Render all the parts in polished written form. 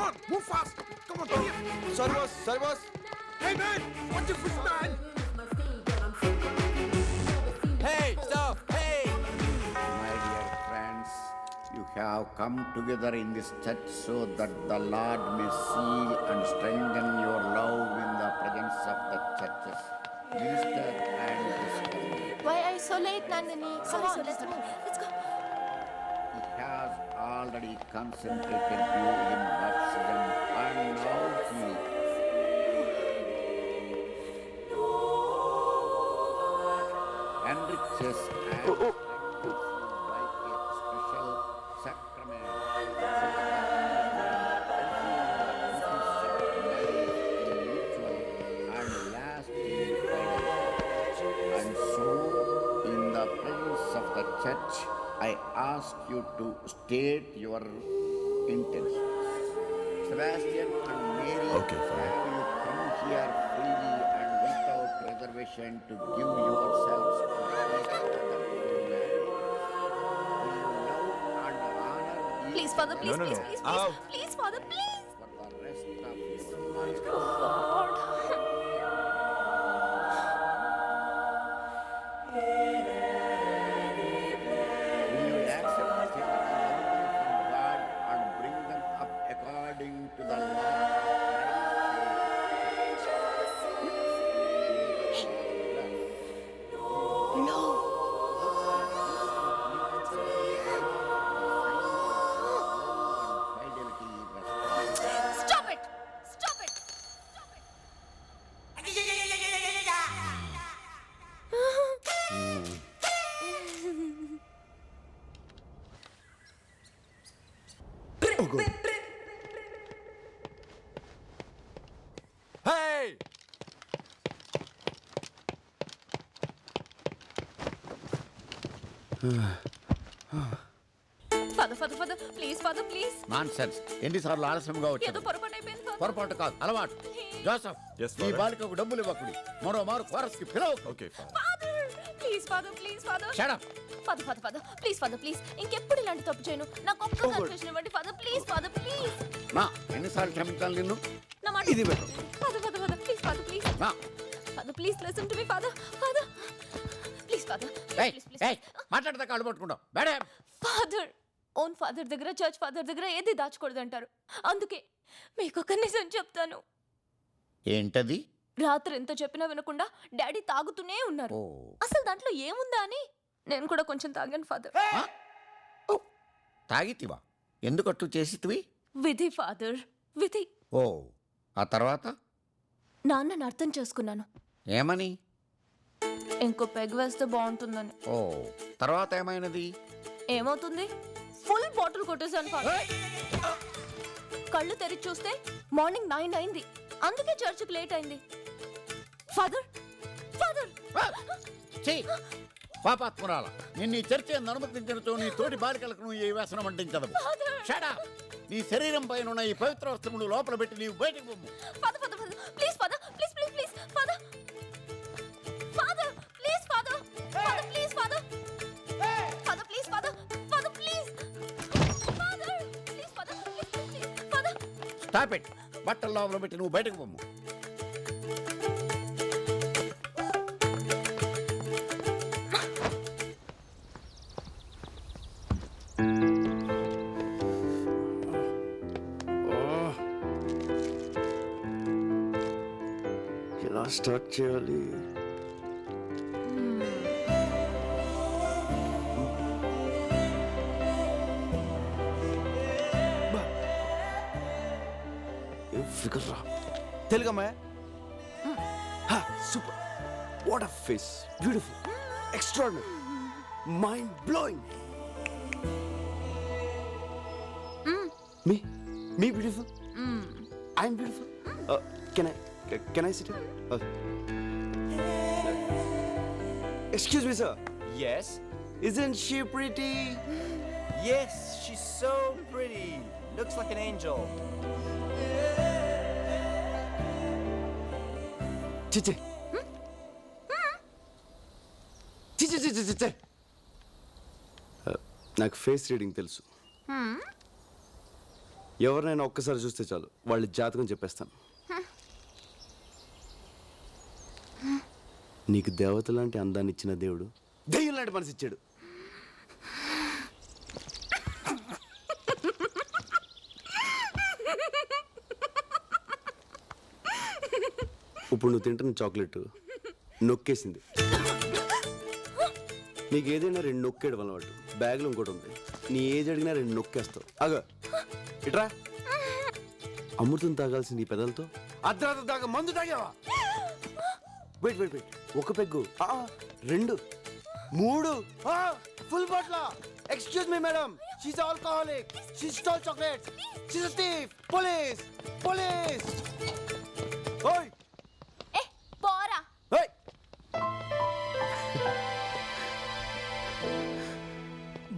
on, move fast. Come on, hurry up. Sorry, boss. Sorry, boss. Hey, man, watch your fish, man. Hey, stop. Hey. My dear friends, you have come together in this church so that the Lord may seal and strengthen your love in the presence of the churches. Minister and Discovery. Why are you so late, Nandini? Come on, let's move. Let's go. He has already consecrated you in baptism and now he enriches and strengthens you by a special sacrament. And lasting fidelity. And so, in the presence of the church, I ask you to state your intentions. Sebastian and Mary, Okay, fine. have you come here freely and without reservation to give yourselves to each other in marriage? Will you love and honor each Please, Father, please, No, no, please, no. please, Ow. please. Please, Father, please. for the rest of your life? God. Will you accept children from God and bring them up according to the law of Christ? No. Stop it. Stop it. Oh, good. Hey! Father, Father, Father, please, Father, please. Nonsense ఎన్నిసార్లు ఆలస్యంగా ఏదో వచ్చాడు పొరపాటు అయిపోయింది, Father. పొరపాటు కాదు అలవాటు Joseph Yes, ఈ Father. బాలికకు డబ్బులు ఇవ్వకుడి మరో మారు కోరస్ కి పిలవ Okay, fine. Father, please, Father, please, Father. Shut up Father, Father, Father, please, Father, please. ఇంకెప్పుడు ఇలాంటి తప్పు చేయను. నాకు ఒక్క కన్ఫెషన్ ఇవ్వండి, Father, please, Father, please. నా ఎన్నిసార్లు క్షమించాలి నిన్ను నా మాట ఇది పెట్టు. Father, Father, Father, please, Father, please. నా Father, please listen to me, Father. Father, please, Father. ఏయ్ Please, please, ఏయ్ మాట్లాడితే కాళ్ళు పట్టుకుంటావు మేడం ఫాదర్ ఓన్ ఫాదర్ దగ్గర చర్చ్ ఫాదర్ దగ్గర ఏది దాచకూడదు అంటారు. అందుకే మీకు ఒక నిజం చెప్తాను. ఏంటది రాత్రి ఎంత చెప్పినా వినకుండా డాడీ తాగుతూనే ఉన్నారు. ఓ అసలు దాంట్లో ఏముందా అని నేను కూడా కొంచెం తాగాను ఫాదర్. తాగితివా ఎందుకట్టు చేసితివి విధి ఫాదర్, విధి. ఓ ఆ తర్వాత నాన్నని అర్థం చేసుకున్నాను. ఏమని ఇంకో పెగ్ వేస్తే బాగుంటుందని. ఓ తర్వాత ఏమైనది ఏమవుతుంది, ఫుల్ బాటిల్ కొట్టేశాను ఫాదర్. కళ్ళు తెరిచి చూస్తే మార్నింగ్ 9 అయింది. అందుకే చర్చికి లేట్ అయింది. ఫాదర్, ఫాదర్, చెయ్యి పాపాత్మురాల నిన్ను ఈ చర్చ అనుమతించినతో నీ తోటి బాలికలకు నువ్వు ఈ వ్యసనం అంటించదవు. షడా నీ శరీరం పైన ఉన్న ఈ పవిత్ర వస్త్రములు లోపల పెట్టి నీవు బయటకు పొమ్ము. Father, father, father, please father, please, please, please, father, father, please father, father, please father, father, please father, father, please, father, please father, please, please, father. Stop it బట్టల లోపల పెట్టి నువ్వు బయటకు పొమ్ము. ఎలా స్టార్ట్ చేయాలి? ఫిగర్ రా తెలుగమ్మా super what a face beautiful extraordinary mind blowing me beautiful I'm beautiful can I sit excuse me sir Yes. isn't she pretty? Yes, she's so pretty. Looks like an angel. చిచ్చే చిచ్చే నాకు face reading తెలుసు. ఎవరినైనా ఒక్కసారి చూస్తే చాలు వాళ్ళ జాతకం చెప్పేస్తాను. నీకు దేవత లాంటి అందాన్ని ఇచ్చిన దేవుడు దెయ్యం లాంటి మనసు ఇచ్చాడు. ఇప్పుడు నువ్వు తింటున్న చాక్లెట్ నొక్కేసింది. నీకు ఏదైనా 2 నొక్కేయడం అలవాటు. బ్యాగ్లో ఇంకోటి ఉంది. నీ ఏజ్ అడిగినా 2 నొక్కేస్తావు. అగ ఇట్రా. అమృతం తాగాల్సింది ఈ పెదలతో అర్ధరాత్రి దాకా మందు తాగావా? Wait wait wait. 1 peg, 2, 3, full bottle. Excuse me madam, she's alcoholic, she stole chocolates, she's a thief. Police police. ఓయ్ ఏ పోరా. ఓయ్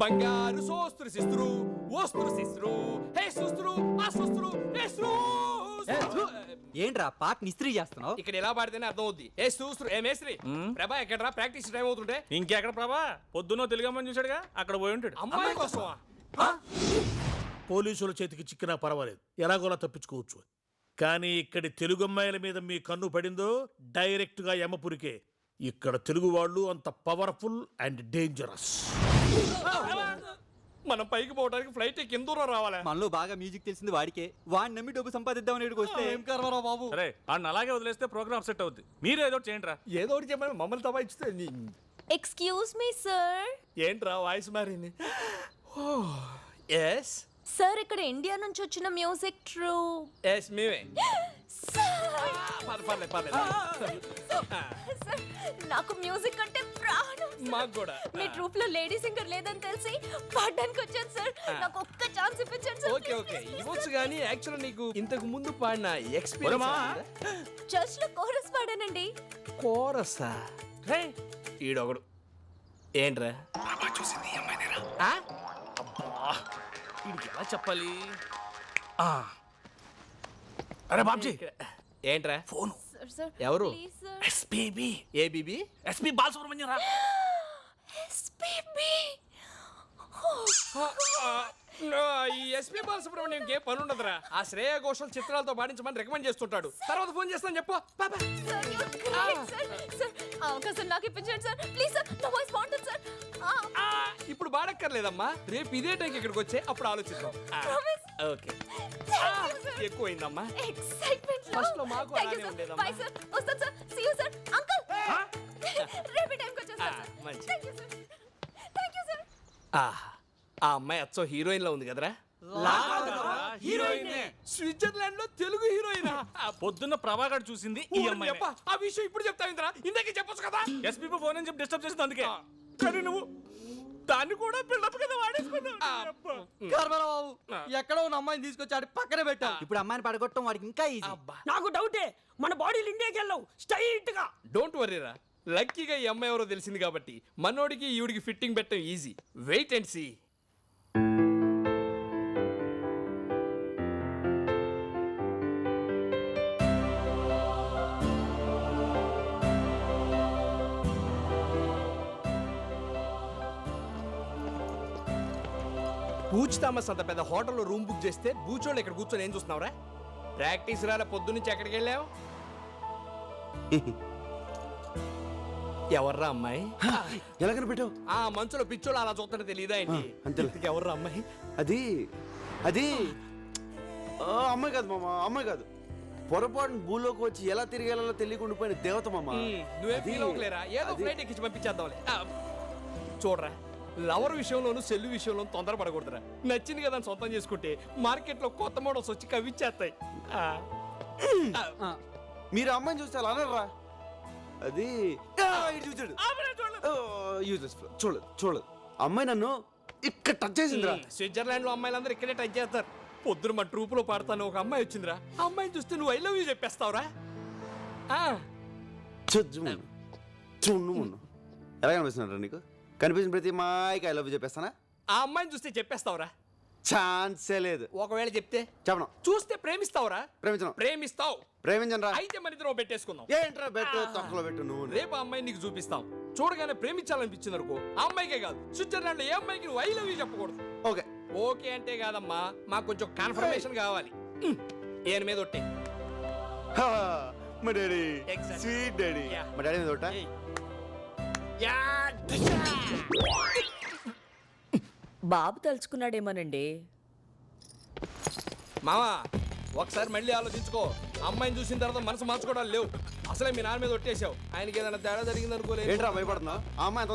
బంగారు సోస్త్రు సిస్త్రు ఓస్త్రు సిస్త్రు హే సుస్త్రు ఆ సుస్త్రు హే ఏంట్రా పాట ఇస్త్రీ చేస్తున్నావు? ఇక్కడ ఎలా పాడితేనే అర్థం అవుద్ది. ఏ సూస్త్రు ఏ మేస్త్రి ప్రభా ఎక్కడరా ప్రాక్టీస్ టైం అవుతుంటే ఇంకెక్కడ ప్రభా? పొద్దున్న తెలుగమ్మని చూసాడుగా, అక్కడ పోయి ఉంటాడు. అమ్మాయి కోసమా? పోలీసుల చేతికి చిక్కినా పర్వాలేదు, ఎలాగోలా తప్పించుకోవచ్చు. కానీ ఇక్కడి తెలుగు అమ్మాయిల మీద మీ కన్ను పడిందో డైరెక్ట్గా యమపురికే. ఇక్కడ తెలుగు వాళ్ళు అంత పవర్ఫుల్ అండ్ డేంజరస్. మనం పైకి పోవడానికి ఫ్లైట్ కింద దూరం రావాలా? మనలో బాగా మ్యూజిక్ తెలిసింది వాడికే. వాడిని నమ్మి డబ్బు సంపాదిద్దామని ఇక్కడికి వస్తే ఏం కర్మరా బాబు. సరే అన్న అలాగే వదిలేస్తే ప్రోగ్రామ్ సెట్ అవుద్ది. మీరు ఏదో ఒకటి చేయండి రా. ఏదో ఒకటి చెప్పండి, మమ్మల్ని తబాయిస్తే ఎక్స్క్యూజ్ మీ సార్. ఏంట్రా వాయిస్ మారింది? ఎస్ సార్ ఇక్కడ ఇండియా నుంచి వచ్చిన మ్యూజిక్ ట్రూప్. ఎస్ మేమే. పర్లేదు పర్లేదు. సార్ నాకు మ్యూజిక్ అంటే ప్రాణం. మాకు కూడా. మీ ట్రూప్ లో లేడీ సింగర్ లేదని తెలిసి పాడడానికి వచ్చాను సార్. నాకు ఒక్క ఛాన్స్ ఇప్పించండి సార్. ఓకే ఓకే ఇవ్వచ్చు కానీ యాక్చువల్ నీకు ఇంతకు ముందు పాడిన ఎక్స్పీరియన్స్. చర్చ్ లో కోరస్ పాడానండి. కోరసా? రే ఈడొకడు ఏంట్రా ఆ? అబ్బా వీడికి ఎలా చెప్పాలి? అరే బాబ్జీ, ఏంట్రా ఫోన్. సార్ సార్ ఎవరు? Please sir. SPB, ABB SP Balasubrahmanyam రా. ఎస్పీబీ. ఈ ఎస్పీ బాలసుబ్రహ్మణ్యం ఏ పని ఉండదురా. ఆ శ్రేయ ఘోషల్ చిత్రాలతో పాడించమని రికమెండ్ చేస్తుంటాడు. తర్వాత ఫోన్ చేస్తాను చెప్పు. Sir you're great, sir. Sir అవకాశం నాకు ఇప్పించండి సార్ ప్లీజ్ సార్. నా వాయిస్ బాగుంటుంది సార్. ఇప్పుడు బాడక్కర్లేదమ్మా, రేపు ఇదే టైంకి ఇక్కడికి వచ్చే అప్పుడు ఆలోచిద్దాం. Promise. Okay Thank you, sir. ఎక్కువైందమ్మా. ఎక్సైట్మెంట్ First లో మాకు అలానే ఉండేదమ్మా. Bye sir. వస్తాను sir. See you sir. Uncle రేపు టైంకి వచ్చేస్తాను సార్. మంచిది. Thank you sir. Thank you sir. ఆ అమ్మాయి అచ్చో హీరోయిన్ లో ఉంది కదరా. స్విట్జర్లాండ్ లో తెలుగు హీరోయిన్. పొద్దున్న ప్రభాకర్ చూసింది ఈ అమ్మాయి. ఆ విషయం ఇప్పుడు చెప్తా ఇంద్రా, ఇందాకే చెప్పొచ్చు కదా. ఎస్పీపీ ఫోన్ అని చెప్పి డిస్టర్బ్ చేసింది అందుకే. కానీ నువ్వు దాన్ని కూడా బిల్డప్ కింద వాడేసుకున్నావు. బాబు ఎక్కడో ఉన్న అమ్మాయిని తీసుకొచ్చి పక్కన పెట్టా. ఇప్పుడు అమ్మాయిని పడగొట్టడం వాడికి ఇంకా ఈజీ. నాకు డౌటే, మన బాడీలు ఇండియాకి వెళ్ళవు స్ట్రైట్ గా. డోంట్ వరీరా, లక్కీగా ఈ అమ్మాయి ఎవరో తెలిసింది కాబట్టి మనోడికి ఈవిడికి ఫిట్టింగ్ పెట్టడం ఈజీ. Wait and see. బూచ్ థామస్ అంత పెద్ద హోటల్లో రూమ్ బుక్ చేస్తే బూచోళ్ళు ఇక్కడ కూర్చొని ఏం చూస్తున్నావురా? ప్రాక్టీస్ రాలే పొద్దున్నుంచి ఎక్కడికి వెళ్ళావు? ఎవర్రా అమ్మాయి? ఎలా కనిపెట్టావు? ఆ మంచులో పిచ్చోళ్ళు అలా చూస్తుంటే తెలియదా ఏంటి? అంతే. ఎవర్రా అమ్మాయి? అది అది అమ్మాయి కాదు మామ, అమ్మాయి కాదు. పొరపాటున భూలోకి వచ్చి ఎలా తిరిగేలా తెలియకుండా పోయిన దేవత మామ. నువ్వే ఫీల్ అవ్వలేరా? ఏదో ఫ్లైట్ ఎక్కించి పంపించేద్దాంలే. చూడరా, లవర్ విషయంలోను సెల్లు విషయంలోను తొందరపడకూడదురా. నచ్చింది కదా అని సొంతం చేసుకుంటే మార్కెట్లో కొత్త మోడల్స్ వచ్చి కవిచ్చేస్తాయి. మీరు అమ్మాయిని చూస్తే అలా అనరా? అది చూచాడు చూడలేదు చూడలేదు. అమ్మాయి నన్ను ఇక్కడ టచ్ చేసిందిరా. స్విట్జర్లాండ్ లో అమ్మాయిలందరూ ఇక్కడే టచ్ చేస్తారు. పొద్దున మా ట్రూప్ లో పాడతాను ఒక అమ్మాయి వచ్చిందిరా. ఆ అమ్మాయిని చూస్తే నువ్వు ఐ లవ్ యూ చెప్పేస్తావురా. చూడు ఎలా కనిపిస్తున్నారా నీకు? కనిపించిన ప్రతి అమ్మాయికి ఐ లవ్ యూ చెప్పేస్తానా? ఆ అమ్మాయిని చూస్తే చెప్పేస్తావురా? ఛాన్సే లేదు. ఒకవేళ చెప్తే చెప్పను. చూస్తే ప్రేమిస్తావురా? ప్రేమించను. ప్రేమిస్తావు. ప్రేమించను రా. అయితే మన ఇద్దరం పెట్టేసుకుందాం. ఏంట్రా బెట్టు తక్కువ పెట్టు నువ్వు. రేపు ఆ అమ్మాయిని నీకు చూపిస్తాం. చూడగానే ప్రేమించాలనిపించింది అనుకో, ఆ అమ్మాయికే కాదు స్విట్జర్లాండ్ లో ఏ అమ్మాయికి నువ్వు ఐ లవ్ యూ చెప్పకూడదు. ఓకే ఓకే అంటే కాదమ్మా మాకు కొంచెం కన్ఫర్మేషన్ కావాలి ఏన మీద ఒట్టే హా, మా daddy Exactly. Sweet daddy Yeah. మా డాడీ మీద ఒకటా? ఏయ్. యా, దిశా. బాబు తలుచుకున్నాడేమోనండి. మావా ఒకసారి మళ్ళీ ఆలోచించుకో. అమ్మాయిని చూసిన తర్వాత మనసు మార్చుకోవడాలు లేవు. అసలే మీ నాన్న మీద ఒట్టేశావు. ఆయనకి ఏదైనా తేడా జరిగింది అనుకోలేదు. ఏంట్రా భయపడుతున్నావు? ఆ అమ్మాయి ఎంత